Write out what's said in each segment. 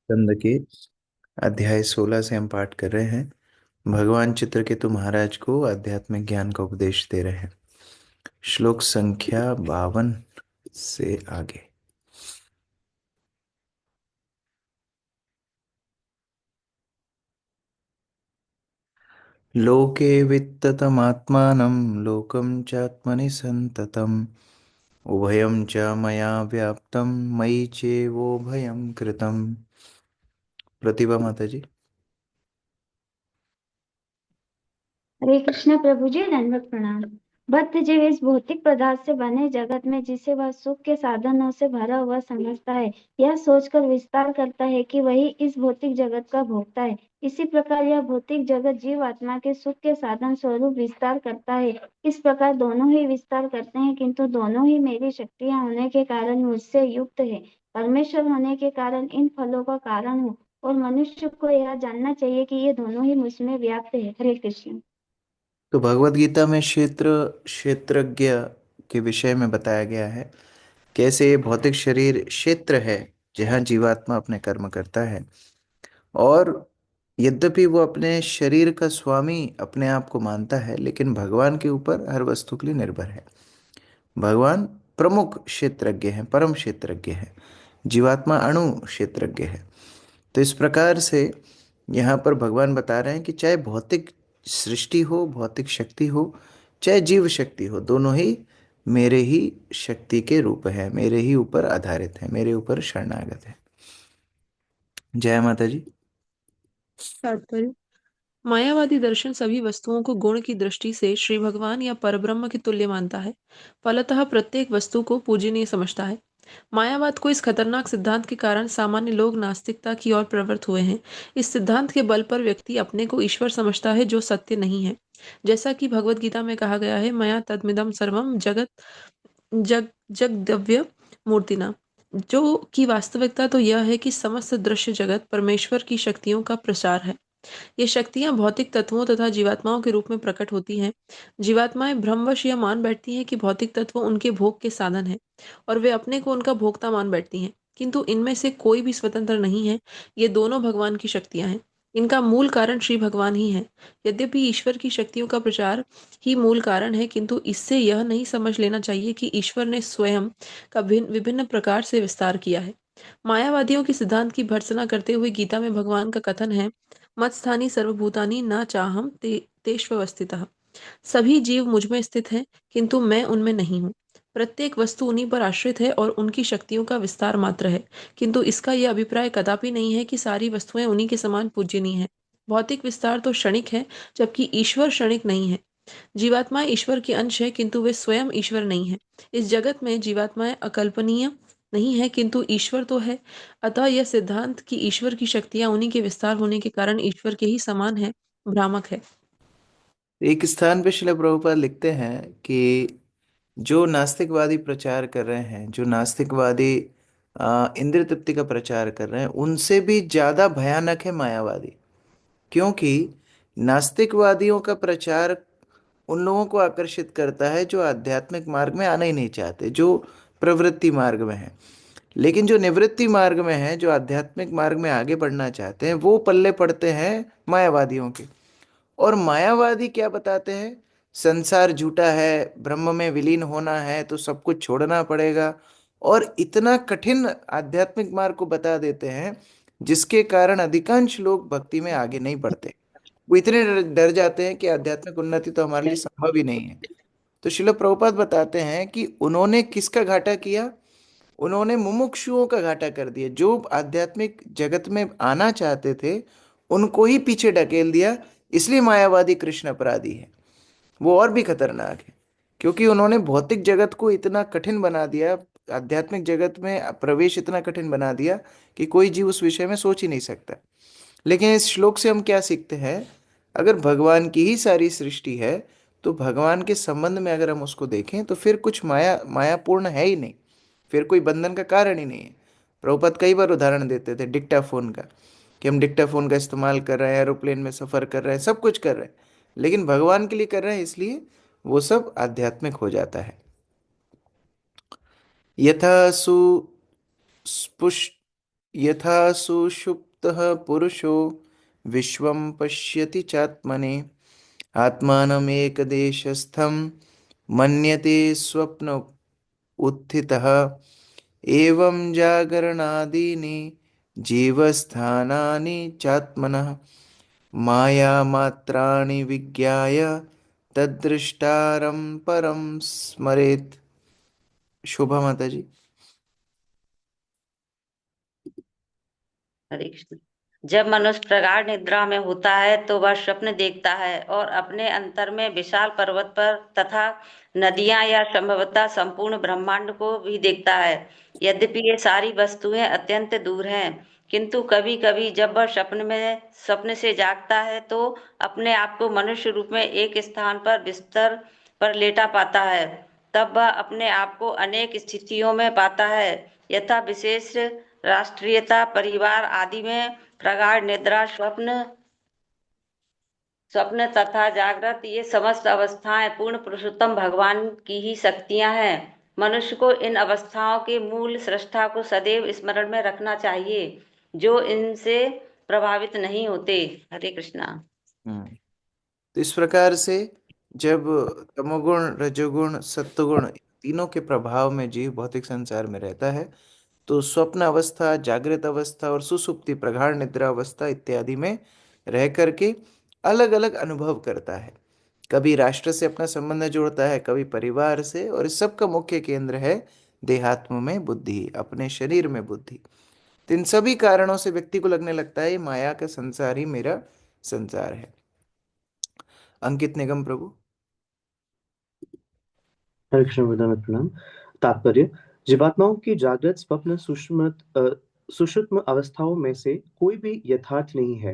स्कंद के अध्याय 16 से हम पाठ कर रहे हैं। भगवान चित्रकेतु महाराज को आध्यात्मिक ज्ञान का उपदेश दे रहे हैं। श्लोक संख्या 52 से आगे। लोके वित्ततमात्मानं लोकं चात्मनि संततम् उभयं च मया व्याप्तं मयि चैवोभयं कृतम्। प्रतिभा माता जी। हरे कृष्ण प्रभु जी, दंडवत प्रणाम। भक्त जीव इस भौतिक पदार्थ से बने जगत में जिसे वह सुख के साधनों से भरा हुआ समझता है, यह सोचकर विस्तार करता है कि वही इस भौतिक जगत का भोक्ता है। इसी प्रकार यह भौतिक जगत जीव आत्मा के सुख के साधन स्वरूप विस्तार करता है। इस प्रकार दोनों ही विस्तार करते हैं, किंतु दोनों ही मेरी शक्तियां होने के कारण मुझसे युक्त है। परमेश्वर होने के कारण इन फलों का कारण हूँ, और मनुष्य को यह जानना चाहिए कि ये दोनों ही मुझमें व्याप्त है। हरे कृष्ण। तो भगवत गीता में क्षेत्रज्ञ के विषय में बताया गया है कैसे ये भौतिक शरीर क्षेत्र है जहाँ जीवात्मा अपने कर्म करता है। और यद्यपि वो अपने शरीर का स्वामी अपने आप को मानता है, लेकिन भगवान के ऊपर हर वस्तु के लिए निर्भर है। भगवान प्रमुख क्षेत्रज्ञ हैं, परम क्षेत्रज्ञ हैं। जीवात्मा अणु क्षेत्रज्ञ है। तो इस प्रकार से यहाँ पर भगवान बता रहे हैं कि चाहे भौतिक सृष्टि हो, भौतिक शक्ति हो, चाहे जीव शक्ति हो, दोनों ही मेरे ही शक्ति के रूप है, मेरे ही ऊपर आधारित है, मेरे ऊपर शरणागत है। जय माता जी। तात्पर्य। मायावादी दर्शन सभी वस्तुओं को गुण की दृष्टि से श्री भगवान या परब्रह्म के तुल्य मानता है। फलतः प्रत्येक वस्तु को पूजनीय समझता है। मायावाद को इस खतरनाक सिद्धांत के कारण सामान्य लोग नास्तिकता की ओर प्रवृत्त हुए हैं। इस सिद्धांत के बल पर व्यक्ति अपने को ईश्वर समझता है, जो सत्य नहीं है। जैसा कि भगवत गीता में कहा गया है, मया तद्मिदम सर्वम जगत जग जगद्रव्य मूर्तिना। जो कि वास्तविकता तो यह है कि समस्त दृश्य जगत परमेश्वर की शक्तियों का प्रसार है। ये शक्तियां भौतिक तत्वों तथा जीवात्माओं के रूप में प्रकट होती हैं। जीवात्माएं भ्रमवश यह मान बैठती हैं कि भौतिक तत्व उनके भोग के साधन हैं, और वे अपने को उनका भोक्ता मान बैठती हैं। किंतु इनमें से कोई भी स्वतंत्र नहीं है। ये दोनों भगवान की शक्तियां हैं। इनका मूल कारण श्री भगवान ही है। यद्यपि ईश्वर की शक्तियों का प्रचार ही मूल कारण है, किंतु इससे यह नहीं समझ लेना चाहिए कि ईश्वर ने स्वयं का विभिन्न प्रकार से विस्तार किया है। मायावादियों के सिद्धांत की भर्त्सना करते हुए गीता में भगवान का कथन है, मत्स्थानी सर्वभूतानि न चाहम तेष्वस्थितः। सभी जीव मुझ में स्थित हैं, किंतु मैं उनमें नहीं हूँ। प्रत्येक वस्तु उन्हीं पर आश्रित है और उनकी शक्तियों का विस्तार मात्र है, किंतु इसका यह अभिप्राय कदापि नहीं है कि सारी वस्तुएं उन्हीं के समान पूज्यनीय हैं। भौतिक विस्तार तो क्षणिक है, जबकि ईश्वर क्षणिक नहीं है। जीवात्माएं ईश्वर के अंश है, किंतु वे स्वयं ईश्वर नहीं है। इस जगत में जीवात्माएं अकल्पनीय नहीं है, किंतु ईश्वर तो है। अतः यह सिद्धांत कि ईश्वर की शक्तियां उन्हीं के विस्तार होने के कारण ईश्वर के ही समान है, भ्रामक है। एक स्थान पे श्रील प्रभुपाद लिखते हैं कि जो नास्तिकवादी प्रचार कर रहे हैं, जो नास्तिकवादी इंद्रिय तृप्ति का प्रचार कर रहे हैं, उनसे भी ज्यादा भयानक है मायावादी। क्योंकि नास्तिकवादियों का प्रचार उन लोगों को आकर्षित करता है जो आध्यात्मिक मार्ग में आना ही नहीं चाहते, जो प्रवृत्ति मार्ग में है। लेकिन जो निवृत्ति मार्ग में है, जो आध्यात्मिक मार्ग में आगे बढ़ना चाहते हैं, वो पल्ले पड़ते हैं मायावादियों के। और मायावादी क्या बताते हैं? संसार झूठा है, ब्रह्म में विलीन होना है तो सब कुछ छोड़ना पड़ेगा। और इतना कठिन आध्यात्मिक मार्ग को बता देते हैं जिसके कारण अधिकांश लोग भक्ति में आगे नहीं बढ़ते। वो इतने डर जाते हैं कि आध्यात्मिक उन्नति तो हमारे लिए संभव ही नहीं है। तो शिल प्रभुपाद बताते हैं कि उन्होंने किसका घाटा किया? उन्होंने मुमुक्षुओं का घाटा कर दिया। जो आध्यात्मिक जगत में आना चाहते थे, उनको ही पीछे ढकेल दिया। इसलिए मायावादी कृष्ण अपराधी है। वो और भी खतरनाक है, क्योंकि उन्होंने भौतिक जगत को इतना कठिन बना दिया, आध्यात्मिक जगत में प्रवेश इतना कठिन बना दिया कि कोई जीव उस विषय में सोच ही नहीं सकता। लेकिन इस श्लोक से हम क्या सीखते हैं? अगर भगवान की ही सारी सृष्टि है, तो भगवान के संबंध में अगर हम उसको देखें तो फिर कुछ मायापूर्ण है ही नहीं, फिर कोई बंधन का कारण ही नहीं है। प्रभुपद कई बार उदाहरण देते थे डिक्टाफोन का, कि हम डिक्टाफोन का इस्तेमाल कर रहे हैं, एरोप्लेन में सफ़र कर रहे हैं, सब कुछ कर रहे हैं, लेकिन भगवान के लिए कर रहे हैं, इसलिए वो सब आध्यात्मिक हो जाता है। यथा सुस्पुष्ट यथा सुषुप्तः पुरुषो विश्वं पश्यति चात्मने आत्मानमेकदेशस्थं मन्यते स्वप्न उत्थितः एवं जागरणादीनि जीवस्थानानि चात्मनः मायामात्राणि विज्ञाय तद्दृष्टारं परं स्मरेत्। शोभा माता जी। हरे कृष्ण। जब मनुष्य प्रगाढ़ निद्रा में होता है तो वह स्वप्न देखता है और अपने अंतर में विशाल पर्वत पर तथा नदियां या संभवतः संपूर्ण ब्रह्मांड को भी देखता है। यद्यपि ये सारी वस्तुएं अत्यंत दूर हैं, किंतु कभी कभी जब वह स्वप्न से जागता है तो अपने आप को मनुष्य रूप में एक स्थान पर बिस्तर पर लेटा पाता है। तब वह अपने आप को अनेक स्थितियों में पाता है, यथा विशेष राष्ट्रीयता, परिवार आदि में प्रगाढ़ निद्रा, स्वप्न स्वप्न तथा जागृत, ये समस्त अवस्थाएं पूर्ण पुरुषोत्तम भगवान की ही शक्तियां हैं। मनुष्य को इन अवस्थाओं के मूल सृष्टा को सदैव स्मरण में रखना चाहिए, जो इनसे प्रभावित नहीं होते। हरे कृष्णा। तो इस प्रकार से जब तमोगुण रजोगुण सत्वगुण तीनों के प्रभाव में जीव भौतिक संसार में रहता है, तो स्वप्न अवस्था, जागृत अवस्था और सुसुप्ति प्रगाढ़ निद्रा अवस्था इत्यादि में रह करके अलग अलग अनुभव करता है। कभी राष्ट्र से अपना संबंध जोड़ता है, कभी परिवार से, और इस सब का मुख्य केंद्र है देहात्म में बुद्धि, अपने शरीर में बुद्धि। तो इन सभी कारणों से व्यक्ति को लगने लगता है ये माया का संसार ही मेरा संसार है। अंकित निगम प्रभु। हरे कृष्ण वरदानत प्रणाम। तात्पर्य: जीवात्माओं की जागृत, स्वप्न, सुषुप्त अवस्थाओं में से कोई भी यथार्थ नहीं है।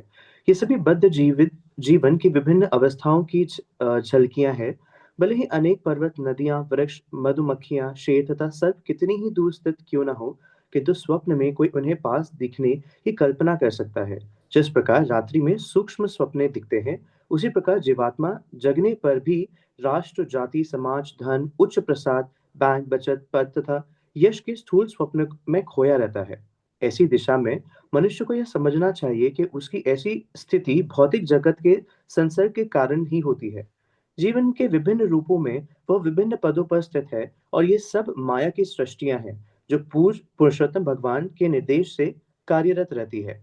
ये सभी बद्ध जीवित जीवन की विभिन्न अवस्थाओं की झलकियां हैं। भले ही अनेक पर्वत, नदियां, वृक्ष, मधुमक्खियां, शेर तथा सर्प कितनी ही दूर स्थित क्यों न हो, किंतु स्वप्न में कोई उन्हें पास दिखने की कल्पना कर सकता है। जिस प्रकार रात्रि में सूक्ष्म स्वप्ने दिखते हैं, उसी प्रकार जीवात्मा जगने पर भी राष्ट्र, जाति, समाज, धन, उच्च प्रसाद, बैंक, बचत, पद तथा यश के स्थूल स्वप्न में खोया रहता है। ऐसी दिशा में मनुष्य को यह समझना चाहिए कि उसकी ऐसी स्थिति भौतिक जगत के संसर्ग के कारण ही होती है। जीवन के विभिन्न रूपों में वह विभिन्न पदों पर स्थित है, और ये सब माया की सृष्टियां हैं जो पूज्य पुरुषोत्तम भगवान के निर्देश से कार्यरत रहती है।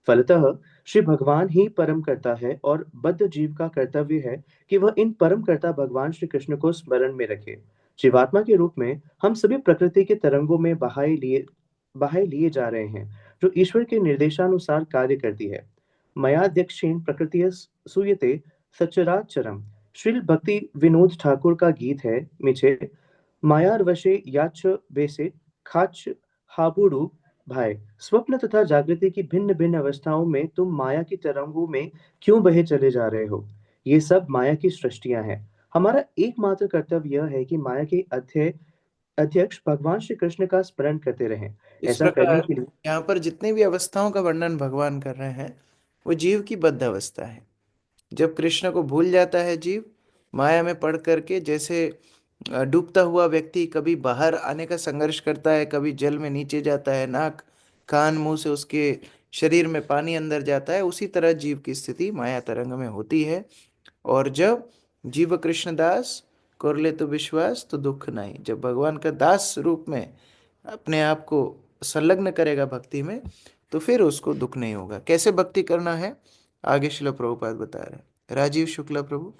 फलतः श्री भगवान ही परम कर्ता है, और बद्ध जीव का कर्तव्य है कि वह इन परम कर्ता भगवान श्री कृष्ण को स्मरण में रखे। जीवात्मा के रूप में हम सभी प्रकृति के तरंगों में बहाए लिए जा रहे हैं, जो ईश्वर के निर्देशानुसार कार्य करती है। मयाध्यक्षेण प्रकृति सूयते सचराचरम। श्रील भक्ति विनोद ठाकुर का गीत है, मिछे मायार वशे याच बेसे खाच हाबुडू भाई। स्वप्न तथा जागृति की भिन्न भिन्न अवस्थाओं में तुम माया की तरंगों में क्यों बहे चले जा रहे हो? ये सब माया की सृष्टियां हैं। हमारा एकमात्र कर्तव्य यह है कि माया के अध्यक्ष भगवान श्री कृष्ण का स्मरण करते रहें। इस ऐसा करने प्रकार के लिए यहाँ पर जितने भी अवस्थाओं का वर्णन भगवान कर रहे हैं वो जीव की बद्ध अवस्था है। जब कृष्ण को भूल जाता है जीव, माया में पड़ करके, जैसे डूबता हुआ व्यक्ति कभी बाहर आने का संघर्ष करता है, कभी जल में नीचे जाता है, नाक कान मुंह से उसके शरीर में पानी अंदर जाता है, उसी तरह जीव की स्थिति माया तरंग में होती है। और जब जीव कृष्ण दास कर ले तो विश्वास, तो दुख नहीं। जब भगवान का दास रूप में अपने आप को संलग्न करेगा भक्ति में, तो फिर उसको दुख नहीं होगा। कैसे भक्ति करना है आगे श्रील प्रभुपाद बता रहे हैं। राजीव शुक्ला प्रभु।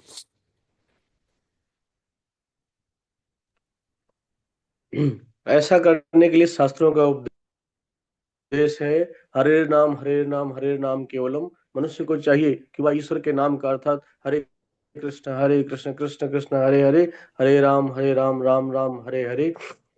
ऐसा करने के लिए शास्त्रों का उपदेश है। हरे नाम हरे नाम केवलम। मनुष्य को चाहिए कि वह ईश्वर के नाम का अर्थात हरे कृष्ण कृष्ण कृष्ण हरे हरे, हरे राम राम राम हरे हरे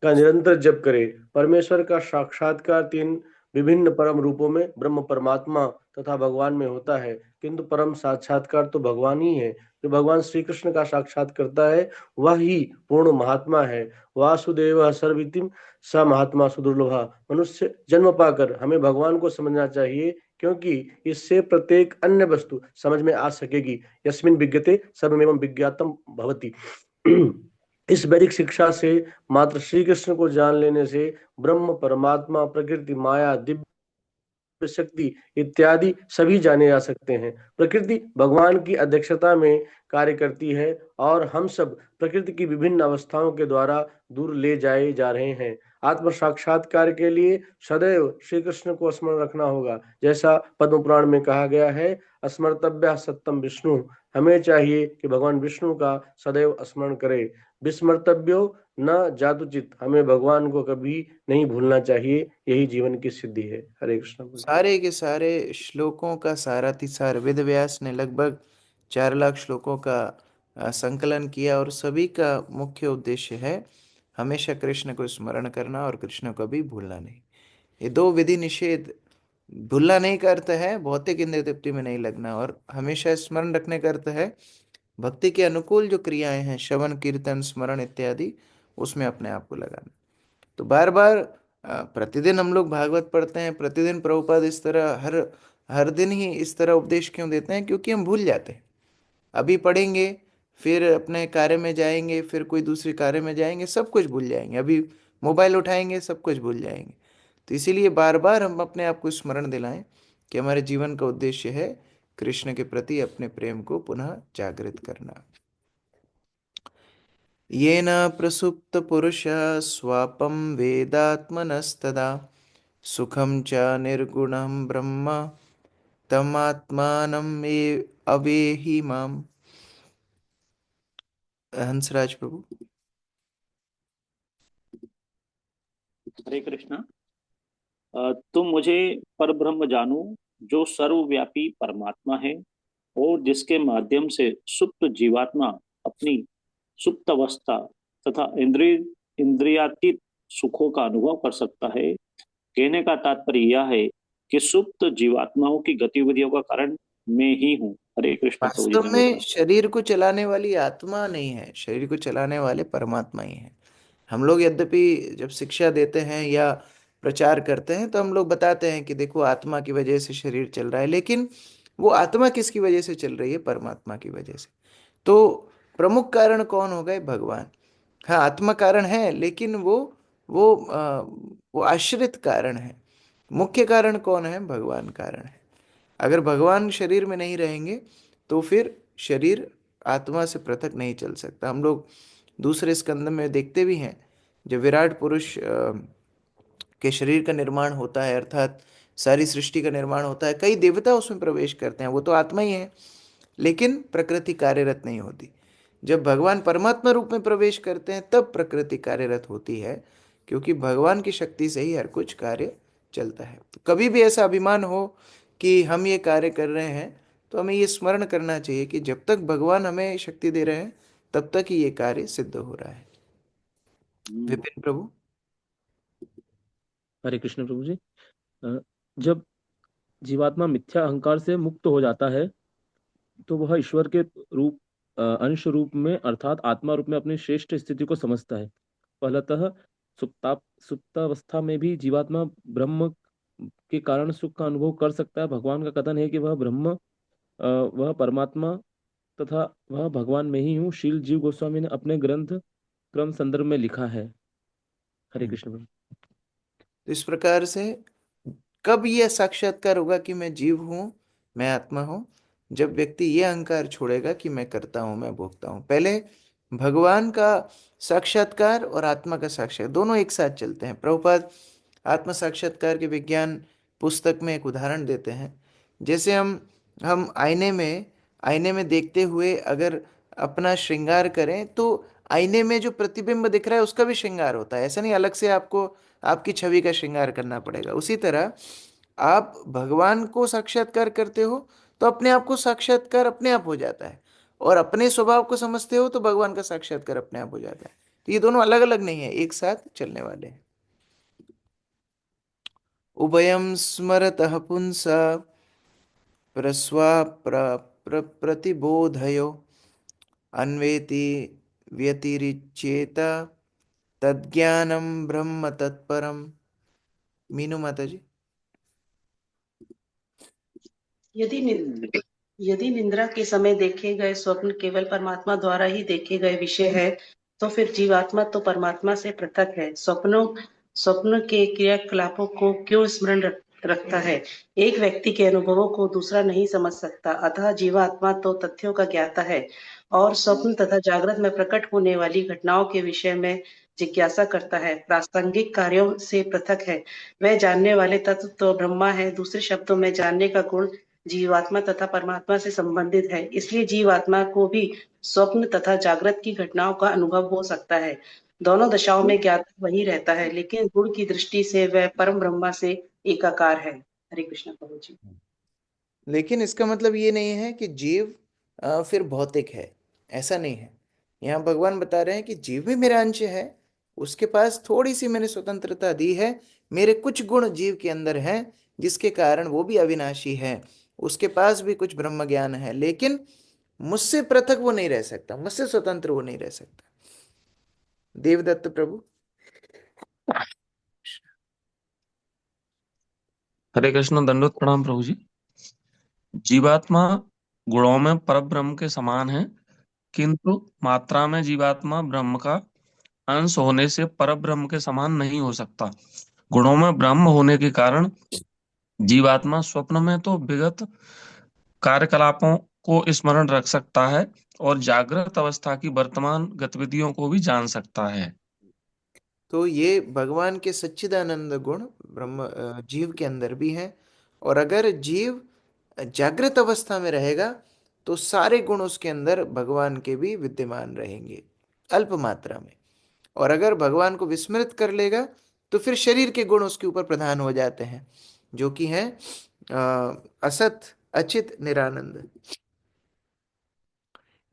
का निरंतर जप करे। परमेश्वर का साक्षात्कार तीन विभिन्न परम रूपों में ब्रह्म, परमात्मा तथा भगवान में होता है, किंतु परम साक्षात्कार तो भगवान ही है। जो भगवान श्री कृष्ण का साक्षात करता है वह ही पूर्ण महात्मा है। वासुदेव सर्वमिति स महात्मा सुदुर्लभा। मनुष्य जन्म पाकर हमें भगवान को समझना चाहिए, क्योंकि इससे प्रत्येक अन्य वस्तु समझ में आ सकेगी। यस्मिन विज्ञते सर्वमेवं विज्ञातम भवति। इस वैदिक शिक्षा से मात्र श्री कृष्ण को जान लेने से ब्रह्म, परमात्मा, प्रकृति, माया, दिव्य शक्ति इत्यादि सभी जाने जा सकते हैं। प्रकृति भगवान की अध्यक्षता में कार्य करती है और हम सब प्रकृति की विभिन्न अवस्थाओं के द्वारा दूर ले जाए जा रहे हैं। आत्म साक्षात्कार के लिए सदैव श्री कृष्ण को स्मरण रखना होगा। जैसा पद्म पुराण में कहा गया है, स्मर्तव्य सत्यम विष्णु, हमें चाहिए कि भगवान विष्णु का सदैव स्मरण करें। विस्मर्तव्यो न जातुचित, हमें भगवान को कभी नहीं भूलना चाहिए, यही जीवन की सिद्धि है। हरे कृष्ण। सारे के सारे श्लोकों का सारातिसार वेद व्यास ने लगभग 4 लाख श्लोकों का संकलन किया और सभी का मुख्य उद्देश्य है हमेशा कृष्ण को स्मरण करना और कृष्ण को भी भूलना नहीं। ये दो विधि निषेध, भूलना नहीं का अर्थ है भौतिक इंद्रिय तृप्ति में नहीं लगना, और हमेशा स्मरण रखने का अर्थ है भक्ति के अनुकूल जो क्रियाएं हैं, श्रवण कीर्तन स्मरण इत्यादि, उसमें अपने आप को लगाना। तो बार बार प्रतिदिन हम लोग भागवत पढ़ते हैं, प्रतिदिन प्रभुपाद इस तरह हर हर दिन ही इस तरह उपदेश क्यों देते हैं? क्योंकि हम भूल जाते हैं। अभी पढ़ेंगे, फिर अपने कार्य में जाएंगे, फिर कोई दूसरे कार्य में जाएंगे, सब कुछ भूल जाएंगे। अभी मोबाइल उठाएंगे, सब कुछ भूल जाएंगे। तो इसीलिए बार बार हम अपने आप को स्मरण दिलाएं कि हमारे जीवन का उद्देश्य है कृष्ण के प्रति अपने प्रेम को पुनः जागृत करना। येन प्रसुप्त पुरुष स्वापम वेदात्मनस्तदा सुखम च निर्गुणं ब्रह्म तमात्मानं अवेहि माम। हंसराज प्रभु। हरे कृष्णा। तुम मुझे परब्रह्म जानो, जो सर्वव्यापी परमात्मा है और जिसके माध्यम से सुप्त जीवात्मा अपनी सुप्त अवस्था तथा इंद्रियातीत सुखों का अनुभव कर सकता है। कहने का तात्पर्य यह है कि सुप्त जीवात्माओं की गतिविधियों का कारण मैं ही हूँ। हरे कृष्ण प्रभु जी। वास्तव में शरीर को चलाने वाली आत्मा नहीं है, शरीर को चलाने वाले परमात्मा ही है। हम लोग यद्यपि जब शिक्षा देते हैं या प्रचार करते हैं तो हम लोग बताते हैं कि देखो आत्मा की वजह से शरीर चल रहा है, लेकिन वो आत्मा किसकी वजह से चल रही है? परमात्मा की वजह से। तो प्रमुख कारण कौन हो गए? भगवान। हाँ, आत्मा कारण है, लेकिन वो आश्रित कारण है। मुख्य कारण कौन है? भगवान कारण है। अगर भगवान शरीर में नहीं रहेंगे तो फिर शरीर आत्मा से पृथक नहीं चल सकता। हम लोग दूसरे स्कंद में देखते भी हैं, जब विराट पुरुष के शरीर का निर्माण होता है, अर्थात सारी सृष्टि का निर्माण होता है, कई देवता उसमें प्रवेश करते हैं, वो तो आत्मा ही है, लेकिन प्रकृति कार्यरत नहीं होती। जब भगवान परमात्मा रूप में प्रवेश करते हैं तब प्रकृति कार्यरत होती है, क्योंकि भगवान की शक्ति से ही हर कुछ कार्य चलता है। तो कभी भी ऐसा अभिमान हो कि हम ये कार्य कर रहे हैं, तो हमें ये स्मरण करना चाहिए कि जब तक भगवान हमें शक्ति दे रहे हैं तब तक ही ये कार्य सिद्ध हो रहा है। विपिन प्रभु। हरे कृष्ण प्रभु जी। जब जीवात्मा मिथ्या अहंकार से मुक्त हो जाता है तो वह ईश्वर के रूप अंश रूप में अर्थात आत्मा रूप में अपनी श्रेष्ठ स्थिति को समझता है। फलतः सुप्तावस्था में भी जीवात्मा ब्रह्म के कारण सुख का अनुभव कर सकता है। भगवान का कथन है कि वह ब्रह्म वह परमात्मा तथा वह भगवान में ही हूँ। शील जीव गोस्वामी ने अपने ग्रंथ क्रम संदर्भ में लिखा है। हरे कृष्ण प्रभु। तो इस प्रकार से कब यह साक्षात्कार होगा कि मैं जीव हूं, मैं आत्मा हूं? जब व्यक्ति ये अहंकार छोड़ेगा कि मैं करता हूं, मैं भोगता हूं। पहले भगवान का साक्षात्कार और आत्मा का साक्षात्कार दोनों एक साथ चलते हैं। प्रभुपाद आत्म साक्षात्कार के विज्ञान पुस्तक में एक उदाहरण देते हैं। जैसे हम आईने में देखते हुए अगर अपना श्रृंगार करें तो आईने में जो प्रतिबिंब दिख रहा है उसका भी श्रृंगार होता है। ऐसा नहीं अलग से आपको आपकी छवि का श्रृंगार करना पड़ेगा। उसी तरह आप भगवान को साक्षात्कार करते हो तो अपने आप को साक्षात्कार अपने आप हो जाता है, और अपने स्वभाव को समझते हो तो भगवान का साक्षात्कार अपने आप हो जाता है। तो ये दोनों अलग अलग नहीं है, एक साथ चलने वाले हैं। उभयं स्मरतः पुंसा प्रतिबोधयो अन्वेति व्यतिरिच्येत तज्ज्ञानं ब्रह्म तत्परम। मीनू माता जी। यदि निद्रा के समय देखे गए स्वप्न केवल परमात्मा द्वारा ही देखे गए विषय है, तो फिर जीवात्मा तो परमात्मा से पृथक है। स्वप्न के क्रियाकलापों को क्यों स्मरण रखता है। एक व्यक्ति के अनुभवों को दूसरा नहीं समझ सकता, अतः जीवात्मा तो तथ्यों का ज्ञाता है और स्वप्न तथा जागृत में प्रकट होने वाली घटनाओं के विषय में जिज्ञासा करता है। प्रासंगिक कार्यों से पृथक है। वह जानने वाले तत्व तो ब्रह्मा है। दूसरे शब्दों में जानने का गुण जीवात्मा तथा परमात्मा से संबंधित है। इसलिए जीवात्मा को भी स्वप्न तथा जागृत की घटनाओं का अनुभव हो सकता है। दोनों दशाओं में ज्ञाता वही रहता है, लेकिन गुण की दृष्टि से वह परम ब्रह्मा से एकाकार है। हरे कृष्ण प्रभु जी। लेकिन इसका मतलब ये नहीं है कि जीव फिर भौतिक है, ऐसा नहीं है। यहाँ भगवान बता रहे हैं कि जीव भी मेरा अंश है, उसके पास थोड़ी सी मैंने स्वतंत्रता दी है, मेरे कुछ गुण जीव के अंदर हैं जिसके कारण वो भी अविनाशी है, उसके पास भी कुछ ब्रह्म ज्ञान है, लेकिन मुझसे पृथक वो नहीं रह सकता, मुझसे स्वतंत्र वो नहीं रह सकता। देवदत्त प्रभु। हरे कृष्ण, दंडोत प्रणाम प्रभु जी। जीवात्मा गुणों में परब्रह्म के समान है, किंतु मात्रा में जीवात्मा ब्रह्म का अंश होने से परब्रह्म के समान नहीं हो सकता। गुणों में ब्रह्म होने के कारण जीवात्मा स्वप्न में तो विगत कार्यकलापों को स्मरण रख सकता है और जागृत अवस्था की वर्तमान गतिविधियों को भी जान सकता है। तो ये भगवान के सच्चिदानंद गुण जीव के अंदर भी हैं, और अगर जीव जागृत अवस्था में रहेगा तो सारे गुण उसके अंदर भगवान के भी विद्यमान रहेंगे अल्प मात्रा में। और अगर भगवान को विस्मृत कर लेगा तो फिर शरीर के गुण उसके ऊपर प्रधान हो जाते हैं, जो कि हैं असत अचित निरानंद।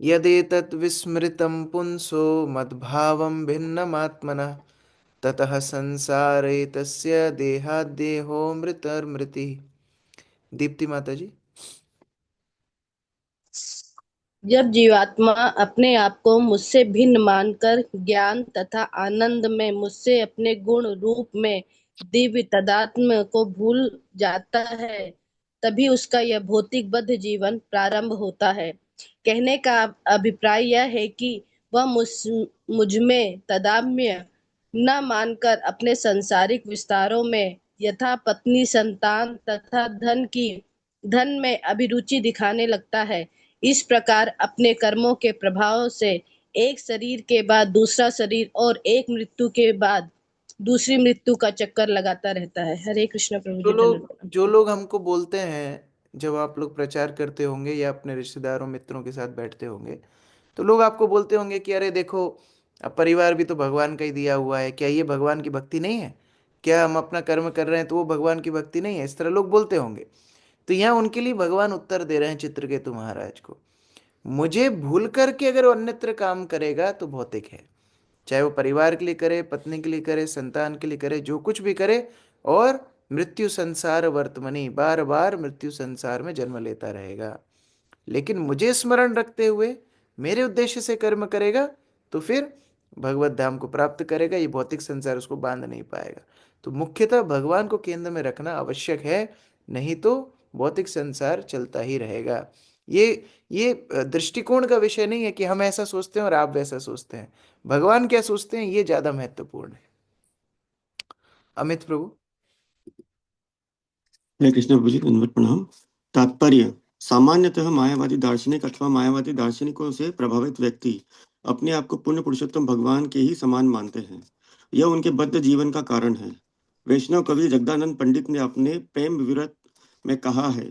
यदेतत् विस्मृतं पुंसो मद्भावं भिन्नमात्मनः ततः संसारे तस्य देहाद्देहो मृतर्मृति। दीप्ति माता जी। जब जीवात्मा अपने आप को मुझसे भिन्न मानकर ज्ञान तथा आनंद में मुझसे अपने गुण रूप में दिव्य तदात्म को भूल जाता है, तभी उसका यह भौतिक बद्ध जीवन प्रारंभ होता है। कहने का अभिप्राय यह है कि वह मुझ में तदात्म्य न मानकर अपने सांसारिक विस्तारों में यथा पत्नी, संतान तथा धन में अभिरुचि दिखाने लगता है। इस प्रकार अपने कर्मों के प्रभाव से एक शरीर के बाद दूसरा शरीर और एक मृत्यु के बाद दूसरी मृत्यु का चक्कर लगाता रहता है। हरे कृष्ण प्रभु जी। जो लोग हमको बोलते हैं, जब आप लोग प्रचार करते होंगे या अपने रिश्तेदारों मित्रों के साथ बैठते होंगे, तो लोग आपको बोलते होंगे कि अरे देखो, अब परिवार भी तो भगवान का ही दिया हुआ है, क्या ये भगवान की भक्ति नहीं है? क्या हम अपना कर्म कर रहे हैं तो वो भगवान की भक्ति नहीं है? इस तरह लोग बोलते होंगे। तो यहाँ उनके लिए भगवान उत्तर दे रहे हैं चित्रकेतु महाराज को, मुझे भूल करके अगर वो अन्यत्र काम करेगा तो भौतिक है, चाहे वो परिवार के लिए करे, पत्नी के लिए करे, संतान के लिए करे, जो कुछ भी करे, और मृत्यु संसार वर्तमनी, बार बार मृत्यु संसार में जन्म लेता रहेगा। लेकिन मुझे स्मरण रखते हुए मेरे उद्देश्य से कर्म करेगा तो फिर भगवत धाम को प्राप्त करेगा, ये भौतिक संसार उसको बांध नहीं पाएगा। तो मुख्यतः भगवान को केंद्र में रखना आवश्यक है, नहीं तो भौतिक संसार चलता ही रहेगा। ये दृष्टिकोण का विषय नहीं है कि हम ऐसा सोचते हैं और आप वैसा सोचते हैं। भगवान क्या सोचते हैं ये ज्यादा महत्वपूर्ण है। अमित प्रभु। हरे कृष्ण प्रभु जी, दंडवत प्रणाम। तात्पर्य: सामान्यतः मायावादी दार्शनिक अथवा मायावादी दार्शनिकों से प्रभावित व्यक्ति अपने आप को पूर्ण पुरुषोत्तम भगवान के ही समान मानते हैं। यह उनके बद्ध जीवन का कारण है। वैष्णव कवि जगदानंद पंडित ने अपने प्रेम विवृत में कहा है,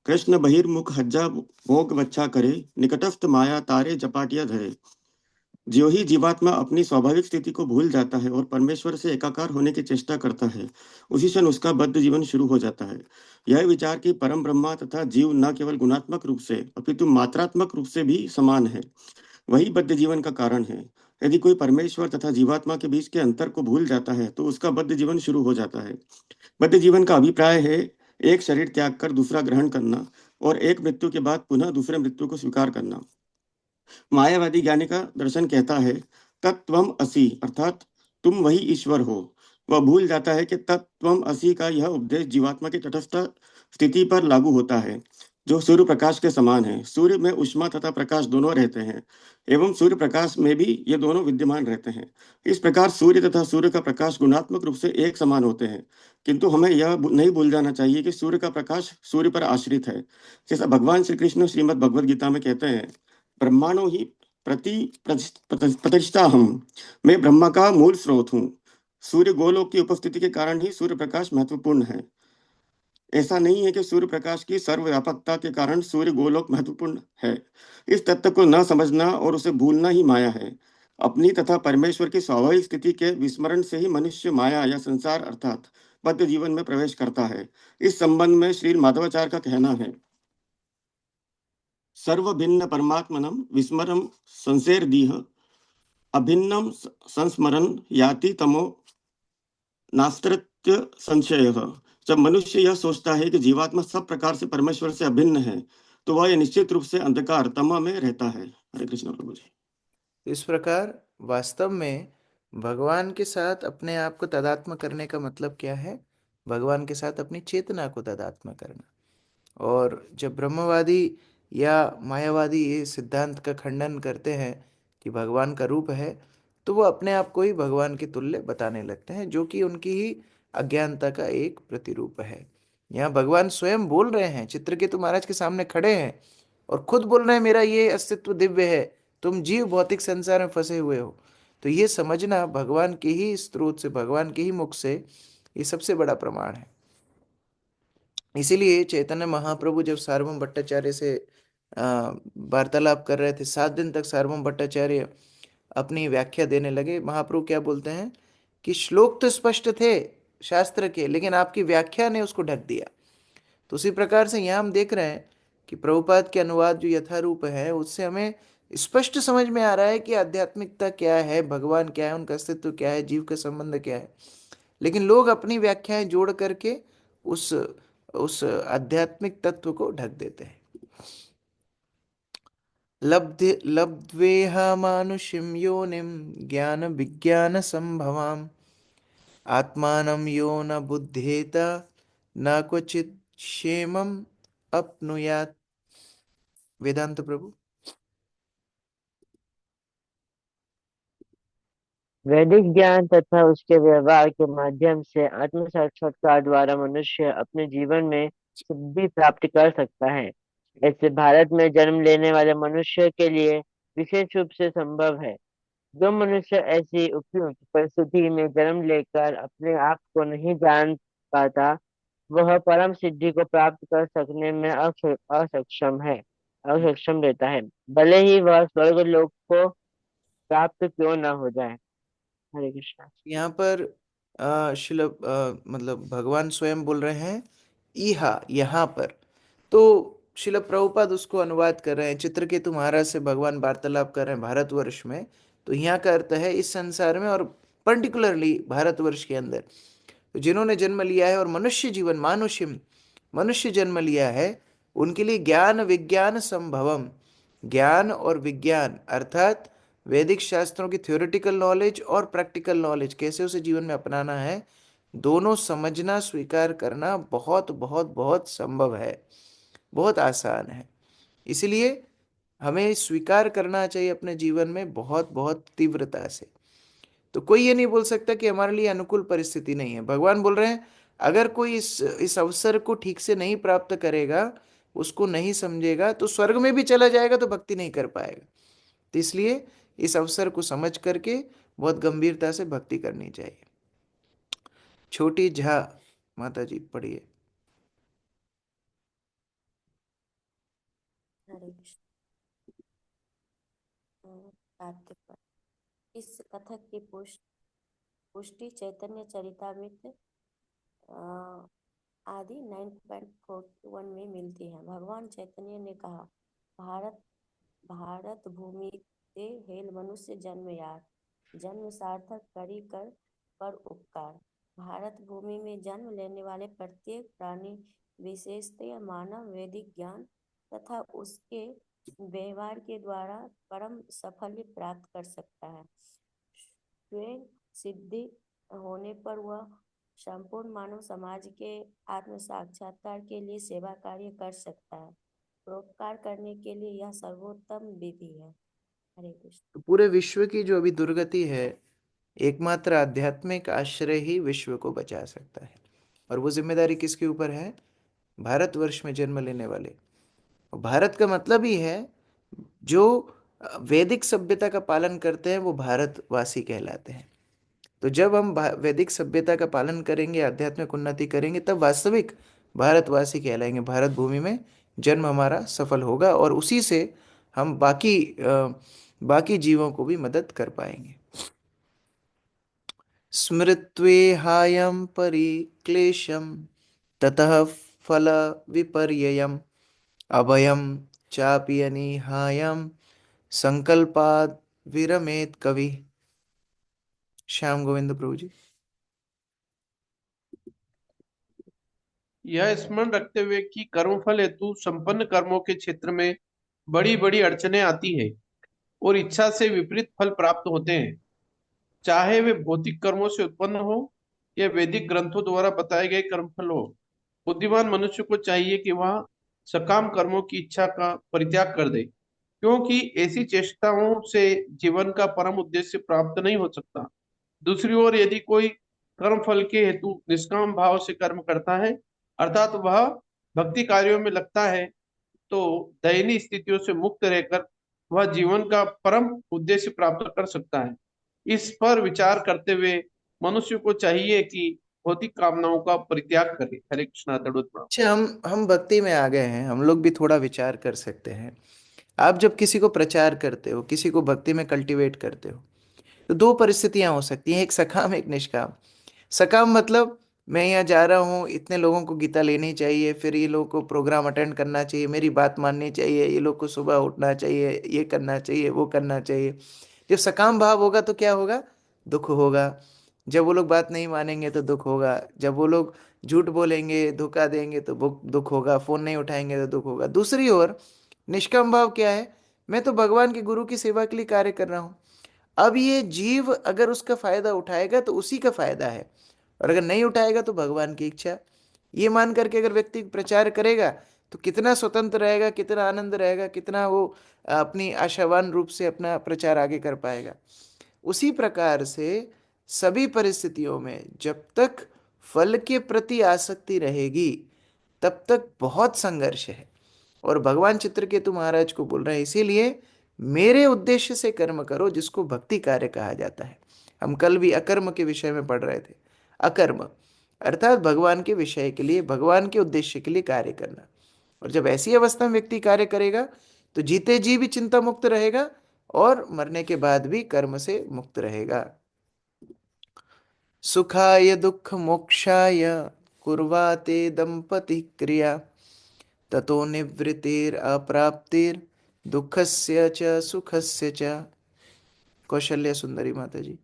कृष्ण बहिर्मुख हज्जा भोग बच्चा करे, निकटस्थ माया तारे जपाटिया धरे। जो ही जीवात्मा अपनी स्वाभाविक स्थिति को भूल जाता है और परमेश्वर से एकाकार होने की चेष्टा करता है, उसी क्षण उसका बद्ध जीवन शुरू हो जाता है। यह विचार कि परम ब्रह्मा तथा जीव न केवल गुणात्मक रूप से अपितु मात्रात्मक रूप से भी समान है, वही बद्ध जीवन का कारण है। यदि कोई परमेश्वर तथा जीवात्मा के बीच के अंतर को भूल जाता है तो उसका बद्ध जीवन शुरू हो जाता है। बद्ध जीवन का अभिप्राय है एक शरीर त्याग कर दूसरा ग्रहण करना और एक मृत्यु के बाद पुनः दूसरे मृत्यु को स्वीकार करना। मायावादी ज्ञानी का दर्शन कहता है तत्त्वम असि, अर्थात तुम वही ईश्वर हो। वह भूल जाता है कि तत्त्वम असि का यह उपदेश जीवात्मा की तटस्थ स्थिति पर लागू होता है। जो सूर्य प्रकाश के समान है। सूर्य में ऊष्मा तथा प्रकाश दोनों रहते हैं एवं सूर्य प्रकाश में भी ये दोनों विद्यमान रहते हैं। इस प्रकार सूर्य तथा सूर्य का प्रकाश गुणात्मक रूप से एक समान होते हैं, किंतु हमें यह नहीं भूल जाना चाहिए कि सूर्य का प्रकाश सूर्य पर आश्रित है। जैसा भगवान श्री कृष्ण श्रीमद् भगवद गीता में कहते हैं, ब्रह्मांडो ही प्रतिष्ठा हम, मैं ब्रह्मा का मूल स्रोत हूँ। सूर्य गोलोक की उपस्थिति के कारण ही सूर्य प्रकाश महत्वपूर्ण है। ऐसा नहीं है कि सूर्य प्रकाश की सर्वव्यापकता के कारण सूर्य गोलोक महत्वपूर्ण है। इस तत्व को न समझना और उसे भूलना ही माया है। अपनी तथा परमेश्वर की स्वाभाविक स्थिति के विस्मरण से ही मनुष्य माया या संसार अर्थात बद्ध जीवन में प्रवेश करता है। इस संबंध में श्री माधवाचार्य का कहना है, सर्व भिन्न परमात्मनम विस्मरम संसेरदीह अभिन्नम संस्मरण याति तमो नास्तित्व संशय। जब मनुष्य यह सोचता है कि जीवात्मा सब प्रकार से परमेश्वर से अभिन्न है, तो वह निश्चित रूप से अंधकार तमा में रहता है। हरे कृष्ण प्रभु जी। इस प्रकार वास्तव में भगवान के साथ अपने आप को तादात्म्य करने का मतलब क्या है? भगवान के साथ अपनी चेतना को तादात्म्य करना। और जब ब्रह्मवादी या मायावादी ये सिद्धांत का खंडन करते हैं कि भगवान का रूप है, तो वो अपने आप को ही भगवान के तुल्य बताने लगते हैं, जो कि उनकी ही अज्ञानता का एक प्रतिरूप है। यहाँ भगवान स्वयं बोल रहे हैं, चित्रकेतु महाराज के सामने खड़े हैं और खुद बोल रहे हैं, मेरा ये अस्तित्व दिव्य है, तुम जीव भौतिक संसार में फंसे हुए हो। तो ये समझना भगवान के ही स्रोत से, भगवान के ही मुख से, ये सबसे बड़ा प्रमाण है। इसीलिए चैतन्य महाप्रभु जब सार्वभौम भट्टाचार्य से वार्तालाप कर रहे थे, 7 दिन तक सार्वभौम भट्टाचार्य अपनी व्याख्या देने लगे। महाप्रभु क्या बोलते हैं कि श्लोक तो स्पष्ट थे शास्त्र के, लेकिन आपकी व्याख्या ने उसको ढक दिया। तो उसी प्रकार से यहाँ हम देख रहे हैं कि प्रभुपाद के अनुवाद जो यथारूप है, उससे हमें स्पष्ट समझ में आ रहा है कि आध्यात्मिकता क्या है, भगवान क्या है, उनका अस्तित्व क्या है, जीव का संबंध क्या है। लेकिन लोग अपनी व्याख्याएं जोड़ करके उस आध्यात्मिक तत्व को ढक देते हैं। लब्ध्वेह मानुषिं योनिं ज्ञान विज्ञान संभवाम आत्मानं यो न बुध्येत न क्वचित क्षेमम अपनुयात। वेदांत प्रभु। वैदिक ज्ञान तथा उसके व्यवहार के माध्यम से आत्म साक्षात्कार द्वारा मनुष्य अपने जीवन में सिद्धि प्राप्त कर सकता है। ऐसे भारत में जन्म लेने वाले मनुष्य के लिए विशेष रूप से संभव है। जो मनुष्य ऐसी उपयुक्त परिस्थिति में जन्म लेकर अपने आप को नहीं जान पाता, वह परम सिद्धि को प्राप्त कर सकने में असक्षम रहता है, भले ही वह स्वर्ग लोक को प्राप्त क्यों न हो जाए। हरे कृष्णा। यहाँ पर मतलब भगवान स्वयं बोल रहे हैं इहा, यहाँ पर। तो शिल प्रभुपाद उसको अनुवाद कर रहे हैं, चित्रकेतु महाराज से भगवान वार्तालाप कर रहे हैं भारतवर्ष में। तो यहाँ का अर्थ है इस संसार में, और पर्टिकुलरली भारतवर्ष के अंदर। तो जिन्होंने जन्म लिया है और मनुष्य जीवन, मानुष्यम, मनुष्य जन्म लिया है, उनके लिए ज्ञान विज्ञान संभवम, ज्ञान और विज्ञान अर्थात वैदिक शास्त्रों की थ्योरेटिकल नॉलेज और प्रैक्टिकल नॉलेज, कैसे उसे जीवन में अपनाना है, दोनों समझना स्वीकार करना बहुत बहुत बहुत संभव है, बहुत आसान है। इसलिए हमें स्वीकार करना चाहिए अपने जीवन में बहुत बहुत तीव्रता से। तो कोई ये नहीं बोल सकता कि हमारे लिए अनुकूल परिस्थिति नहीं है। भगवान बोल रहे हैं, अगर कोई इस अवसर को ठीक से नहीं प्राप्त करेगा, उसको नहीं समझेगा, तो स्वर्ग में भी चला जाएगा तो भक्ति नहीं कर पाएगा। तो इसलिए इस अवसर को समझ करके बहुत गंभीरता से भक्ति करनी चाहिए। छोटी झा माता जी पढ़िए। हरे कृष्ण। तात्पर्य। इस कथक की पुष्टि चैतन्य चरितामृत आदि 9.41 में मिलती है। भगवान चैतन्य ने कहा, भारत भूमि ते हेल मनुष्य जन्म यार, जन्म सार्थक करी कर पर उपकार। भारत भूमि में जन्म लेने वाले प्रत्येक प्राणी, विशेषतः मानव, वैदिक ज्ञान तथा उसके व्यवहार के द्वारा परम साफल्य प्राप्त कर सकता है। स्वयं सिद्धि होने पर वह संपूर्ण मानव समाज के आत्म साक्षात्कार के लिए सेवा कार्य कर सकता है। परोपकार करने के लिए यह सर्वोत्तम विधि है। हरे कृष्ण। तो पूरे विश्व की जो अभी दुर्गति है, एकमात्र आध्यात्मिक आश्रय ही विश्व को बचा सकता है। और वो जिम्मेदारी किसके ऊपर है? भारतवर्ष में जन्म लेने वाले। और भारत का मतलब ही है जो वैदिक सभ्यता का पालन करते हैं वो भारतवासी कहलाते हैं। तो जब हम वैदिक सभ्यता का पालन करेंगे, आध्यात्मिक उन्नति करेंगे, तब वास्तविक भारतवासी कहलाएंगे। भारत भूमि में जन्म हमारा सफल होगा और उसी से हम बाकी जीवों को भी मदद कर पाएंगे। स्मृत्वेहायं परिक्लेशं ततः फल विपर्ययम् अभयं चापि अनिहायं संकल्पाद विरमेत कवि। श्याम गोविंद प्रभु जी। यह स्मरण रखते हुए कि कर्मफल हेतु संपन्न कर्मों के क्षेत्र में बड़ी बड़ी अड़चनें आती हैं और इच्छा से विपरीत फल प्राप्त होते हैं, चाहे वे भौतिक कर्मों से उत्पन्न हो या वैदिक ग्रंथों द्वारा बताए गए कर्मफल हो। बुद्धिमान मनुष्य को चाहिए कि वह सकाम कर्मों की इच्छा का परित्याग कर दे, क्योंकि ऐसी चेष्टाओं से जीवन का परम उद्देश्य प्राप्त नहीं हो सकता। दूसरी ओर यदि कोई कर्म फल के हेतु निष्काम भाव से कर्म करता है, अर्थात वह भक्ति कार्यों में लगता है, तो दयनीय स्थितियों से मुक्त रहकर वह जीवन का परम उद्देश्य प्राप्त कर सकता है। इस पर विचार करते हुए मनुष्य को चाहिए कि भौतिक कामनाओं का परित्याग करे। हरे कृष्णा दंडवत प्रणाम। अच्छा, हम भक्ति में आ गए हैं, हम लोग भी थोड़ा विचार कर सकते हैं। आप जब किसी को प्रचार करते हो, किसी को भक्ति में कल्टीवेट करते हो, तो दो परिस्थितियां हो सकती हैं, एक सकाम एक निष्काम। सकाम मतलब मैं यहाँ जा रहा हूँ, इतने लोगों को गीता लेनी चाहिए, फिर ये लोगों को प्रोग्राम अटेंड करना चाहिए, मेरी बात माननी चाहिए, ये लोग को सुबह उठना चाहिए, ये करना चाहिए, वो करना चाहिए। जब सकाम भाव होगा तो क्या होगा? दुख होगा। जब वो लोग बात नहीं मानेंगे तो दुख होगा। जब वो लोग झूठ बोलेंगे, धोखा देंगे तो दुख होगा। फोन नहीं उठाएंगे तो दुख होगा। दूसरी ओर निष्काम भाव क्या है? मैं तो भगवान के गुरु की सेवा के लिए कार्य कर रहा हूँ। अब ये जीव अगर उसका फायदा उठाएगा तो उसी का फायदा है, और अगर नहीं उठाएगा तो भगवान की इच्छा। ये मान करके अगर व्यक्ति प्रचार करेगा तो कितना स्वतंत्र रहेगा, कितना आनंद रहेगा, कितना वो अपनी आशावान रूप से अपना प्रचार आगे कर पाएगा। उसी प्रकार से सभी परिस्थितियों में जब तक फल के प्रति आसक्ति रहेगी तब तक बहुत संघर्ष है। और भगवान चित्रकेतु महाराज को बोल रहे हैं, इसीलिए मेरे उद्देश्य से कर्म करो, जिसको भक्ति कार्य कहा जाता है। हम कल भी अकर्म के विषय में पढ़ रहे थे। अकर्म अर्थात भगवान के विषय के लिए, भगवान के उद्देश्य के लिए कार्य करना। और जब ऐसी अवस्था में व्यक्ति कार्य करेगा तो जीते जी भी चिंता मुक्त रहेगा और मरने के बाद भी कर्म से मुक्त रहेगा। सुखाय दुख मोक्षाय कुर्वाते दंपति क्रिया ततो निवृत्तिर अप्राप्तिर दुखस्य च सुखस्य च। कौशल्य सुंदरी माता जी।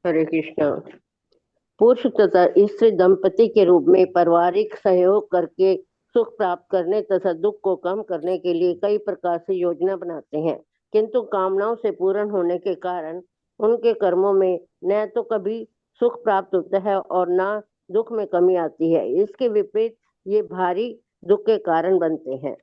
हरे कृष्णा। पुरुष तथा स्त्री दंपति के रूप में पारिवारिक सहयोग करके सुख प्राप्त करने तथा दुख को कम करने के लिए कई प्रकार से योजना बनाते हैं, किंतु कामनाओं से पूर्ण होने के कारण उनके कर्मों में न तो कभी सुख प्राप्त होता है और न दुख में कमी आती है। इसके विपरीत ये भारी दुख के कारण बनते हैं।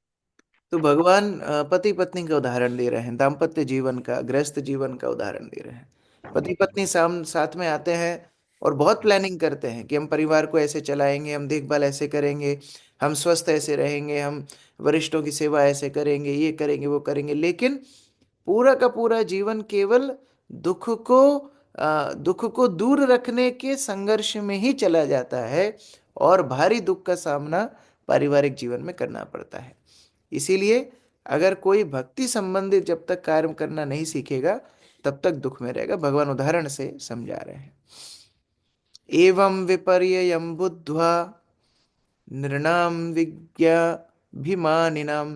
तो भगवान पति पत्नी का उदाहरण दे रहे हैं, दाम्पत्य जीवन का, गृहस्थ जीवन का उदाहरण दे रहे हैं। पति पत्नी साथ में आते हैं और बहुत प्लानिंग करते हैं कि हम परिवार को ऐसे चलाएंगे, हम देखभाल ऐसे करेंगे, हम स्वस्थ ऐसे रहेंगे, हम वरिष्ठों की सेवा ऐसे करेंगे, ये करेंगे, वो करेंगे। लेकिन पूरा का पूरा जीवन केवल दुख को दूर रखने के संघर्ष में ही चला जाता है और भारी दुख का सामना पारिवारिक जीवन में करना पड़ता है। इसीलिए अगर कोई भक्ति संबंधित जब तक कार्य करना नहीं सीखेगा तब तक दुख में रहेगा। भगवान उदाहरण से समझा रहे हैं। एवं विपर्ययं बुद्ध्वा नृणां विज्ञाभिमानिनां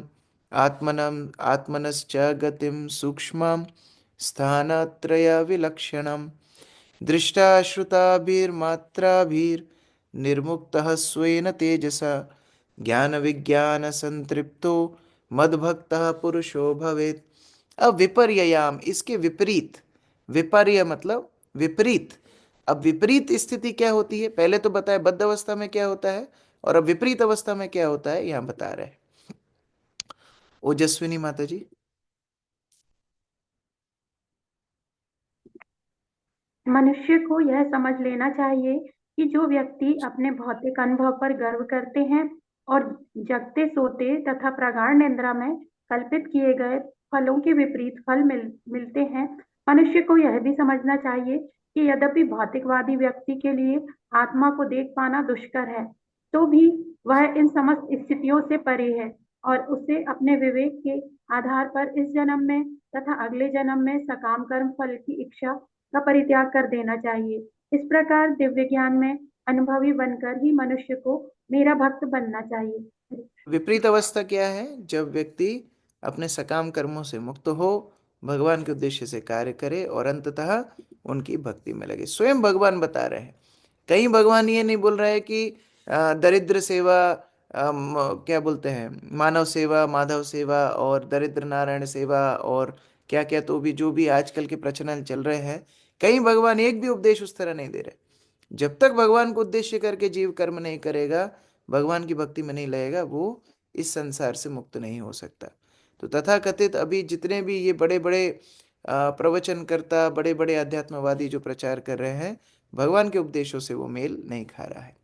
आत्मनश्च गतिं सूक्ष्मां स्थानत्रय विलक्षणं दृष्टा श्रुताभिर्मात्राभिर्निर्मुक्तः स्वेन तेजसा ज्ञान विज्ञान संतृप्तो मद्भक्तः पुरुषो भवेत्। अब विपर्ययाम, इसके विपरीत। विपर्य मतलब विपरीत। अब विपरीत स्थिति क्या होती है? पहले तो बताया बद्ध अवस्था में क्या होता है? और अब विपरीत अवस्था में क्या होता है यहाँ बता रहे हैं। ओजस्विनी माता जी। मनुष्य को यह समझ लेना चाहिए कि जो व्यक्ति अपने भौतिक अनुभव पर गर्व करते हैं और जगते सोते तथा प्रगाढ़ निद्रा में कल्पित किए गए फलों के विपरीत फल मिलते हैं, मनुष्य को यह भी समझना चाहिए कि यद्यपि भौतिकवादी व्यक्ति के लिए आत्मा को देख पाना दुष्कर है, तो भी वह इन समस्त स्थितियों से परे है और उसे अपने विवेक के आधार पर इस जन्म में तथा अगले जन्म में सकाम कर्म फल की इच्छा का परित्याग कर देना चाहिए। इस प्रकार दिव्य ज्ञान में अनुभवी बनकर ही मनुष्य को मेरा भक्त बनना चाहिए। विपरीत अवस्था क्या है? जब व्यक्ति अपने सकाम कर्मों से मुक्त हो, भगवान के उद्देश्य से कार्य करे और अंततः उनकी भक्ति में लगे। स्वयं भगवान बता रहे हैं। कहीं भगवान ये नहीं बोल रहे हैं कि दरिद्र सेवा, क्या बोलते हैं, मानव सेवा, माधव सेवा और दरिद्र नारायण सेवा और क्या क्या, तो भी जो भी आजकल के प्रचलन चल रहे हैं, कहीं भगवान एक भी उपदेश उस तरह नहीं दे रहे। जब तक भगवान को उद्देश्य करके जीव कर्म नहीं करेगा, भगवान की भक्ति में नहीं लगेगा, वो इस संसार से मुक्त नहीं हो सकता। तो तथाकथित अभी जितने भी ये बड़े बड़े प्रवचनकर्ता, बड़े बड़े अध्यात्मवादी जो प्रचार कर रहे हैं, भगवान के उपदेशों से वो मेल नहीं खा रहा है।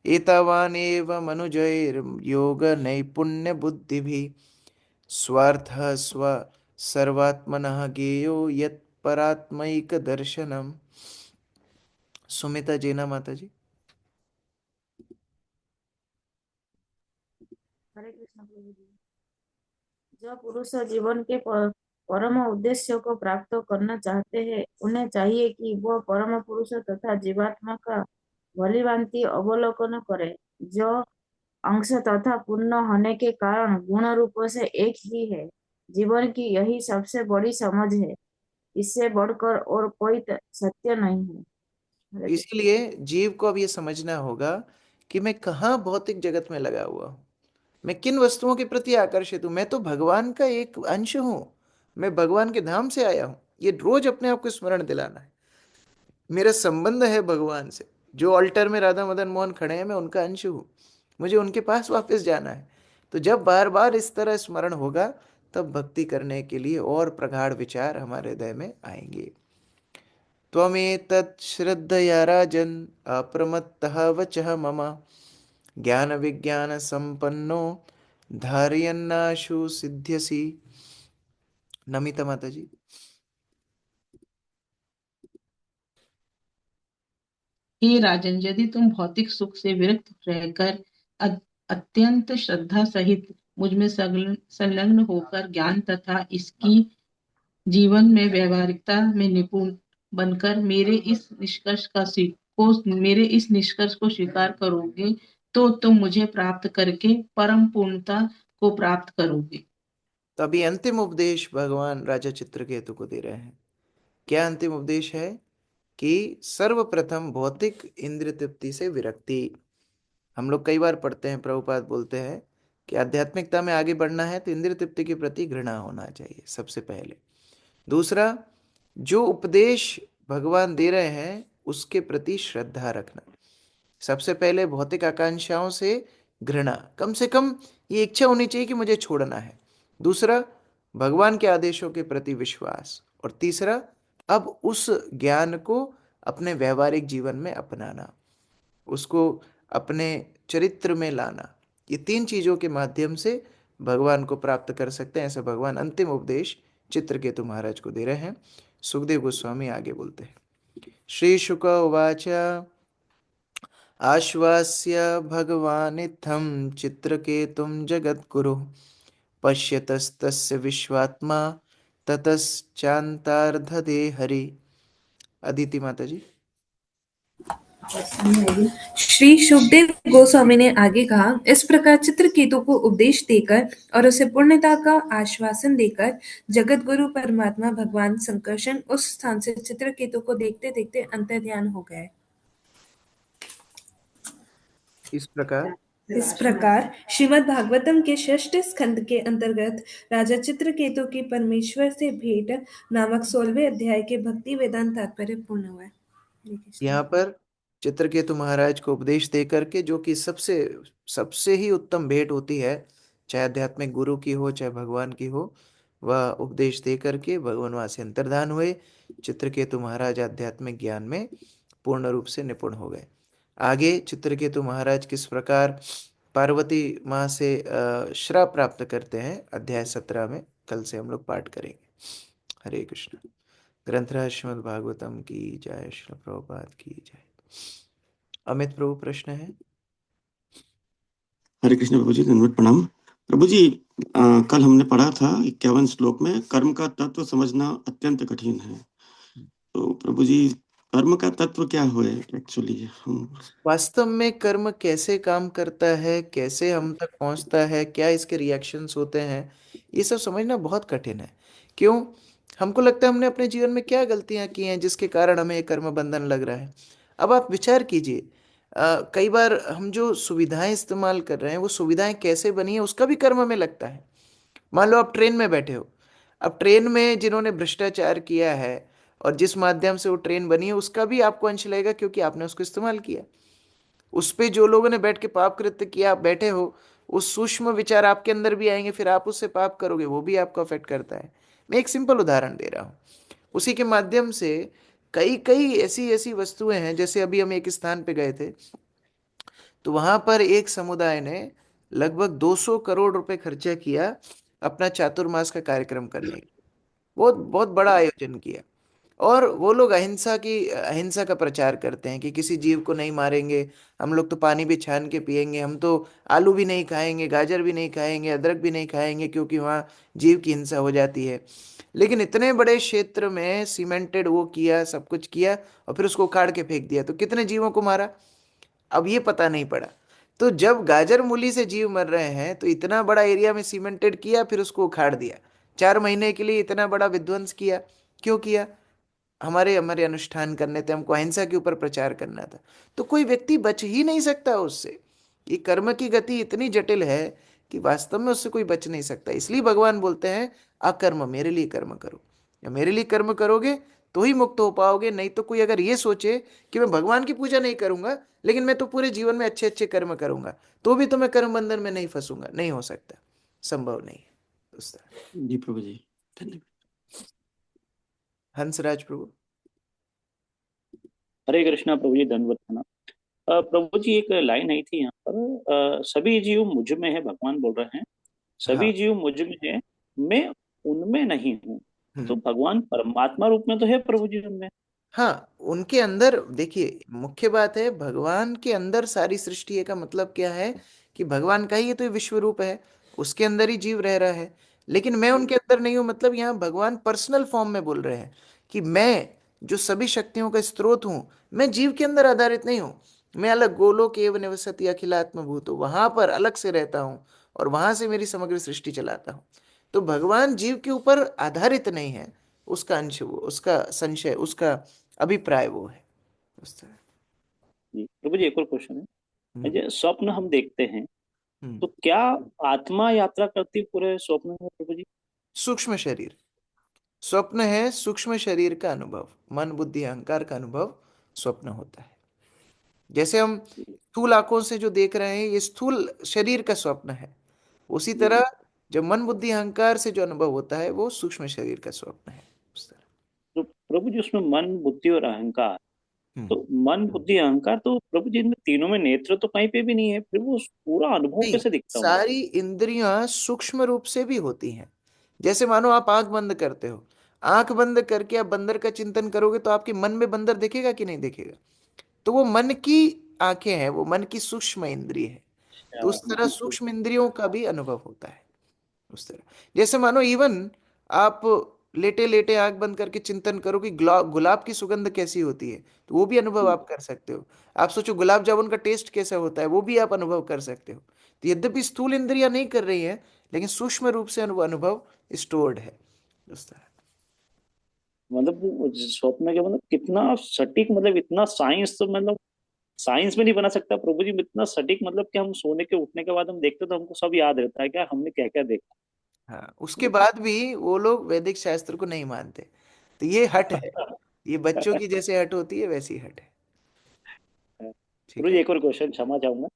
एतावान एव मनुजैर योग नैपुण्य बुद्धि भी स्वार्थ स्व सर्वात्मनः गेयो यत् परात्मैक दर्शनम। सुमिता जीना माता जी। हरे कृष्ण प्रभु जी। जो पुरुष जीवन के परम उद्देश्य को प्राप्त करना चाहते हैं, उन्हें चाहिए कि वो परम पुरुष तथा जीवात्मा का भलीभांति अवलोकन करे, जो अंश तथा पूर्ण होने के कारण गुण रूप से एक ही है। जीवन की यही सबसे बड़ी समझ है, इससे बढ़कर और कोई सत्य नहीं है। हरे कृष्ण। इसीलिए जीव को अब ये समझना होगा कि मैं कहाँ भौतिक जगत में लगा हुआ हूँ, मैं किन वस्तुओं के प्रति आकर्षित हूँ। मैं तो भगवान का एक अंश हूँ, मैं भगवान के धाम से आया हूँ। ये रोज अपने आप को स्मरण दिलाना है। मेरा संबंध है भगवान से। जो अल्टर में राधा मदन मोहन खड़े हैं, मैं उनका अंश हूँ, मुझे उनके पास वापस जाना है। तो जब बार बार इस तरह स्मरण होगा, तब भक्ति करने के लिए और प्रगाढ़ विचार हमारे हृदय में आएंगे। त्वमेतत् श्रद्धया राजन् अप्रमत्तः वचः मम ज्ञान विज्ञान संपन्नो धारयन्नाशु सिद्ध्यसि। नमिता माता जी। हे राजन, यदि तुम भौतिक सुख से विरक्त रहकर अत्यंत श्रद्धा सहित मुझ में संलग्न होकर ज्ञान तथा इसकी जीवन में व्यवहारिकता में निपुण बनकर मेरे इस निष्कर्ष को स्वीकार करोगे, तो तुम मुझे प्राप्त करके परम पूर्णता को प्राप्त करोगे। तो अभी अंतिम उपदेश भगवान राजा चित्रकेतु को दे रहे हैं। क्या अंतिम उपदेश है? कि सर्वप्रथम भौतिक इंद्रिय तृप्ति से विरक्ति। हम लोग कई बार पढ़ते हैं, प्रभुपाद बोलते हैं कि आध्यात्मिकता में आगे बढ़ना है तो इंद्रिय तृप्ति के प्रति घृणा होना चाहिए सबसे पहले। दूसरा, जो उपदेश भगवान दे रहे हैं उसके प्रति श्रद्धा रखना। सबसे पहले भौतिक आकांक्षाओं से घृणा, कम से कम ये इच्छा होनी चाहिए कि मुझे छोड़ना है। दूसरा, भगवान के आदेशों के प्रति विश्वास। और तीसरा, अब उस ज्ञान को अपने व्यवहारिक जीवन में अपनाना, उसको अपने चरित्र में लाना। ये तीन चीजों के माध्यम से भगवान को प्राप्त कर सकते हैं। ऐसा भगवान अंतिम उपदेश चित्रकेतु महाराज को दे रहे हैं। सुखदेव गोस्वामी आगे बोलते हैं। श्री शुक उवाच आश्वास्य भगवानित्थं चित्रकेतुं जगद्गुरु पश्यतस्तस्य विश्वात्मा ततश्चान्तार्धदे हरि। अदिति माता जी। श्री सुखदेव गोस्वामी ने आगे कहा, इस प्रकार चित्रकेतु को उपदेश देकर और उसे पूर्णता का आश्वासन देकर जगत गुरु परमात्मा भगवान संकर्षण उस स्थान से चित्रकेतु को देखते देखते अंतर्ध्यान हो गए। इस प्रकार श्रीमद् भागवतम के षष्ठ स्कंद के अंतर्गत राजा चित्रकेतु की परमेश्वर से भेंट नामक 16वें अध्याय के भक्ति वेदांत तात्पर्य पूर्ण हुआ। यहाँ पर चित्रकेतु महाराज को उपदेश दे करके, जो कि सबसे सबसे ही उत्तम भेंट होती है, चाहे आध्यात्मिक गुरु की हो चाहे भगवान की हो, वह उपदेश दे करके भगवान वहां से अंतर्धान हुए। चित्रकेतु महाराज आध्यात्मिक ज्ञान में पूर्ण रूप से निपुण हो गए। आगे चित्रकेतु महाराज किस प्रकार पार्वती माँ से श्राप प्राप्त करते हैं, अध्याय 17 में कल से हम लोग पाठ करेंगे। हरे कृष्ण। ग्रंथराज श्रीमद् भागवतम की जय, श्री प्रभुपाद की जय। अमित प्रभु प्रश्न है। हरे कृष्ण प्रभु जी, धन्यवाद प्रणाम। प्रभु जी, कल हमने पढ़ा था 51 श्लोक में कर्म का तत्व समझना अत्यंत कठिन है। तो प्रभु जी, कर्म का तत्व क्या है एक्चुअली? वास्तव में कर्म कैसे काम करता है, कैसे हम तक पहुंचता है, क्या इसके रिएक्शंस होते हैं, ये सब समझना बहुत कठिन है। क्यों? हमको लगता है हमने अपने जीवन में क्या गलतियां की हैं जिसके कारण हमें ये कर्म बंधन लग रहा है। अब आप विचार कीजिए, कई बार हम जो सुविधाएं इस्तेमाल कर रहे हैं वो सुविधाएं कैसे बनी है उसका भी कर्म में लगता है। मान लो आप ट्रेन में बैठे हो, अब ट्रेन में जिन्होंने भ्रष्टाचार किया है और जिस माध्यम से वो ट्रेन बनी है उसका भी आपको अंश लगेगा, क्योंकि आपने उसको इस्तेमाल किया। उस पे जो लोगों ने बैठ के पाप कृत्य किया, आप बैठे हो, उस सूक्ष्म विचार आपके अंदर भी आएंगे, फिर आप उससे पाप करोगे, वो भी आपको अफेक्ट करता है। मैं एक सिंपल उदाहरण दे रहा हूँ, उसी के माध्यम से कई कई ऐसी ऐसी वस्तुएं हैं। जैसे अभी हम एक स्थान पे गए थे, तो वहां पर एक समुदाय ने लगभग 200 करोड़ रुपए खर्चा किया अपना चातुर्मास का कार्यक्रम करने के लिए। बहुत बहुत बड़ा आयोजन किया। और वो लोग अहिंसा का प्रचार करते हैं कि किसी जीव को नहीं मारेंगे, हम लोग तो पानी भी छान के पिएंगे, हम तो आलू भी नहीं खाएंगे, गाजर भी नहीं खाएंगे, अदरक भी नहीं खाएंगे, क्योंकि वहाँ जीव की हिंसा हो जाती है। लेकिन इतने बड़े क्षेत्र में सीमेंटेड वो किया, सब कुछ किया, और फिर उसको उखाड़ के फेंक दिया, तो कितने जीवों को मारा अब ये पता नहीं पड़ा। तो जब गाजर मूली से जीव मर रहे हैं, तो इतना बड़ा एरिया में सीमेंटेड किया, फिर उसको उखाड़ दिया, 4 महीने के लिए इतना बड़ा विध्वंस किया। क्यों किया? हमारे हमारे अनुष्ठान करने थे, हमको अहिंसा के ऊपर प्रचार करना था। तो कोई व्यक्ति बच ही नहीं सकता उससे। ये कर्म की गति इतनी जटिल है कि वास्तव में उससे कोई बच नहीं सकता। इसलिए भगवान बोलते हैं अकर्म, मेरे लिए कर्म करो। या मेरे लिए कर्म करोगे तो ही मुक्त हो पाओगे। नहीं तो कोई अगर ये सोचे कि मैं भगवान की पूजा नहीं करूंगा लेकिन मैं तो पूरे जीवन में अच्छे अच्छे कर्म करूंगा, तो भी तो मैं कर्म बंधन में नहीं फंसूंगा, नहीं हो सकता, संभव नहीं है उस तरह। जी प्रभु जी, धन्यवाद। हंसराज प्रभु। हरे कृष्णा प्रभु जी, दंडवत प्रणाम। प्रभु जी, एक लाइन आई थी यहाँ पर, सभी जीव मुझ में है, भगवान बोल रहे हैं हाँ। सभी जीव मुझ में है, मैं उनमें नहीं हूँ। तो हम्म। भगवान परमात्मा रूप में तो है प्रभु जी उनमें। हाँ, उनके अंदर देखिए, मुख्य बात है भगवान के अंदर सारी सृष्टि है, का मतलब क्या है कि भगवान का ही ये तो विश्व रूप है, उसके अंदर ही जीव रह रहा है। लेकिन मैं उनके अंदर नहीं हूं, मतलब यहाँ भगवान पर्सनल फॉर्म में बोल रहे हैं कि मैं जो सभी शक्तियों का स्रोत हूं, मैं जीव के अंदर आधारित नहीं हूं। मैं अलग गोलोक एव निवसति अखिलात्म भूतो, वहां पर अलग से रहता हूं और वहां से मेरी समग्र सृष्टि चलाता हूं। तो भगवान जीव के ऊपर आधारित नहीं है, उसका अंश वो, उसका संशय, उसका अभिप्राय वो है उस तरह। जी प्रभु जी, एक और क्वेश्चन है। हम्म। जो स्वप्न हम देखते हैं, हम्म। तो क्या आत्मा यात्रा करती है पूरे स्वप्न में प्रभु जी? सूक्ष्म शरीर, स्वप्न है सूक्ष्म शरीर का अनुभव, मन बुद्धि अहंकार का अनुभव स्वप्न होता है। जैसे हम स्थूल आंखों से जो देख रहे हैं ये स्थूल शरीर का स्वप्न है, उसी जी। तरह जब मन बुद्धि अहंकार से जो अनुभव होता है वो सूक्ष्म शरीर का स्वप्न है उस तरह। तो प्रभु जी, उसमें मन बुद्धि और अहंकार, हम्म। तो मन बुद्धि अहंकार, तो प्रभु जी इनमें तीनों में नेत्र तो कहीं पे भी नहीं है, फिर वो पूरा अनुभव नहीं, कैसे दिखता होगा? सारी इंद्रियां सूक्ष्म रूप से भी होती हैं। जैसे मानो आप आंख बंद करते हो, आंख बंद करके आप बंदर का चिंतन करोगे तो आपके मन में बंदर दिखेगा कि नहीं दिखेगा? तो वो मन की आंखें हैं, वो मन की सूक्ष्म इंद्रिय है। तो उस तरह सूक्ष्म इंद्रियों का भी अनुभव होता है उस तरह। जैसे मानो इवन आप लेटे लेटे आंख बंद करके चिंतन करो कि गुलाब की सुगंध कैसी होती है, तो वो भी अनुभव आप कर सकते हो। आप सोचो गुलाब जामुन का टेस्ट कैसा होता है, वो भी आप अनुभव कर सकते हो। तो यद्यपि स्थूल इंद्रियां नहीं कर रही है, लेकिन सूक्ष्म रूप से अनुभव स्टोर्ड है उस तरह। मतलब वो स्वप्न के मतलब कितना सटीक, मतलब इतना साइंस तो मतलब साइंस में नहीं बना सकता प्रभु जी, इतना सटीक, मतलब कि हम सोने के उठने के बाद हम देखते तो हमको सब याद रहता है क्या हमने क्या क्या देखा। हाँ, उसके बाद भी वो लोग वैदिक शास्त्र को नहीं मानते। तो ये हट है, ये बच्चों की जैसे हट होती है वैसी हट है। ठीक प्रभु जी है। एक और क्वेश्चन, क्षमा चाहूंगा।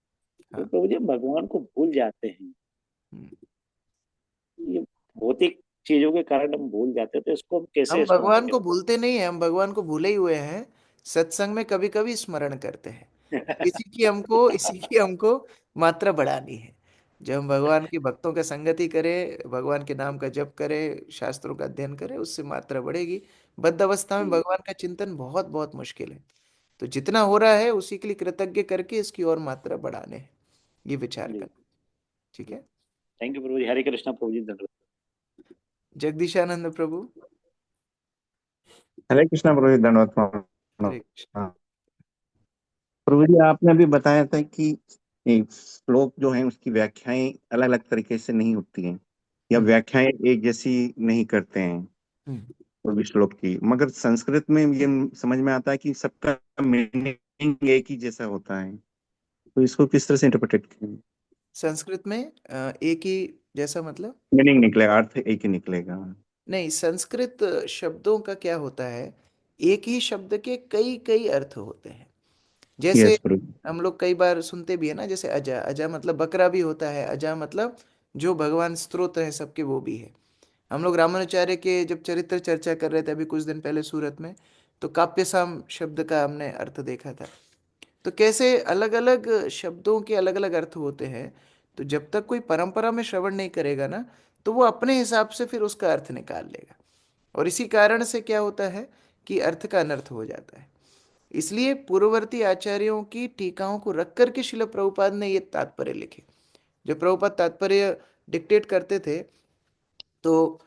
हाँ। प्रभु जी भगवान को भूल जाते हैं, ये भौतिक चीजों के कारण हम भूल जाते हैं, तो इसको हम कैसे हम स्मरण भगवान को करें? भूलते नहीं है, हम भगवान को भूले ही हुए हैं। सत्संग में कभी कभी स्मरण करते हैं। इसी की हमको मात्रा बढ़ानी है। जब हम भगवान की भक्तों का संगति करें, भगवान के नाम का जप करें, शास्त्रों का अध्ययन करें, उससे मात्रा बढ़ेगी। बद्ध अवस्था में भगवान का चिंतन बहुत बहुत मुश्किल है। तो जितना हो रहा है उसी के लिए कृतज्ञ करके इसकी और मात्रा बढ़ाने हैं, ये विचार जी, करना। ठीक है। थैंक यू प्रभु जी। हरे कृष्णा प्रभु जी, धन्यवाद। जगदीशानंद प्रभु। हरे कृष्णा प्रभु जी, दंडवत हरे प्रणाम। कृष्ण। हाँ, प्रभु जी आपने अभी बताया था कि ये श्लोक जो है उसकी व्याख्याएं अलग अलग तरीके से नहीं होती हैं, या हम्म, व्याख्याएं एक जैसी नहीं करते हैं हम्म। कोई भी श्लोक की, मगर संस्कृत में ये समझ में आता है कि सबका मीनिंग एक ही जैसा होता है। तो इसको किस तरह से इंटरप्रेट करें? संस्कृत में एक ही जैसा मतलब? मीनिंग निकलेगा, अर्थ एक ही निकलेगा। नहीं, संस्कृत शब्दों का क्या होता है, एक ही शब्द के कई कई अर्थ होते हैं। जैसे यस प्रभु। हम लोग कई बार सुनते भी है ना, जैसे अजा, अजा मतलब बकरा भी होता है, अजा मतलब जो भगवान स्त्रोत है सबके वो भी है। हम लोग रामानुचार्य के जब चरित्र चर्चा कर रहे थे अभी कुछ दिन पहले सूरत में, तो काप्यसाम शब्द का हमने अर्थ देखा था। तो कैसे अलग अलग शब्दों के अलग अलग अर्थ होते हैं। तो जब तक कोई परंपरा में श्रवण नहीं करेगा ना, तो वो अपने हिसाब से फिर उसका अर्थ निकाल लेगा। और इसी कारण से क्या होता है कि अर्थ का अनर्थ हो जाता है। इसलिए पूर्ववर्ती आचार्यों की टीकाओं को रख करके श्रील प्रभुपाद ने ये तात्पर्य लिखे। जब प्रभुपाद तात्पर्य डिक्टेट करते थे, तो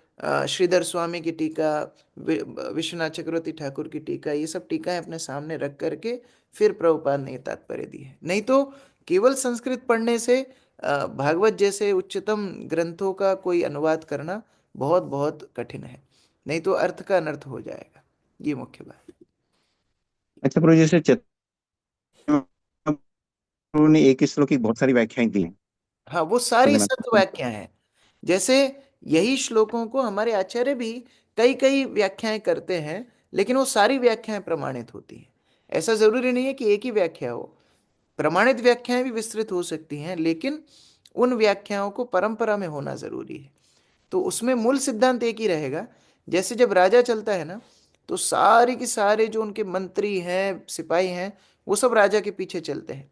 श्रीधर स्वामी की टीका, विश्वनाथ चक्रवर्ती ठाकुर की टीका, ये सब टीकाएं अपने सामने रख करके फिर प्रभुपाद ने ये तात्पर्य दी है। नहीं तो केवल संस्कृत पढ़ने से भागवत जैसे उच्चतम ग्रंथों का कोई अनुवाद करना बहुत बहुत कठिन है। नहीं तो अर्थ का अनर्थ हो जाएगा। ये मुख्य बात। अच्छा प्रभु, जैसे प्रभु ने एक ही श्लोक की बहुत सारी व्याख्याएं दी हैं, हाँ, वो सारी समझ में सत्य आता है। व्याख्या हैं। जैसे यही श्लोकों को हमारे आचार्य भी कई कई व्याख्याएं करते हैं, लेकिन वो सारी व्याख्याएं प्रमाणित होती हैं। ऐसा जरूरी नहीं है कि एक ही व्याख्या हो। प्रमाणित व्याख्याएं भी विस्तृत हो सकती हैं, लेकिन उन व्याख्याओं को परंपरा में होना जरूरी है। तो उसमें मूल सिद्धांत एक ही रहेगा। जैसे जब राजा चलता है ना, तो सारे के सारे जो उनके मंत्री हैं, सिपाही हैं, वो सब राजा के पीछे चलते हैं।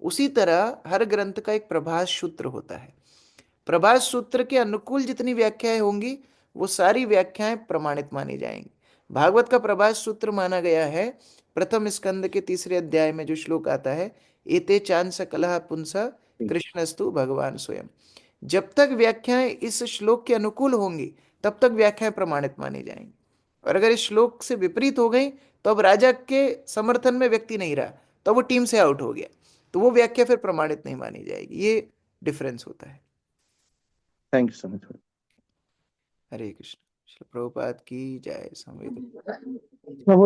उसी तरह हर ग्रंथ का एक प्रभास सूत्र होता है। प्रभास सूत्र के अनुकूल जितनी व्याख्याएं होंगी, वो सारी व्याख्याएं प्रमाणित मानी जाएंगी। भागवत का प्रभास सूत्र माना गया है प्रथम स्कंद के तीसरे अध्याय में जो श्लोक आता है, एते चांस कलह पुंसा कृष्णस्तु भगवान स्वयं। जब तक व्याख्याएं इस श्लोक के अनुकूल होंगी, तब तक व्याख्याएं प्रमाणित मानी जाएंगी। और अगर इस श्लोक से विपरीत हो गई, तो अब राजा के समर्थन में व्यक्ति नहीं रहा, तो वो टीम से आउट हो गया, तो वो व्याख्या फिर प्रमाणित नहीं मानी जाएगी। ये डिफरेंस होता है। Thank you so much. Hare Krishna. Srila Prabhupada की जय। संवेद। प्रभु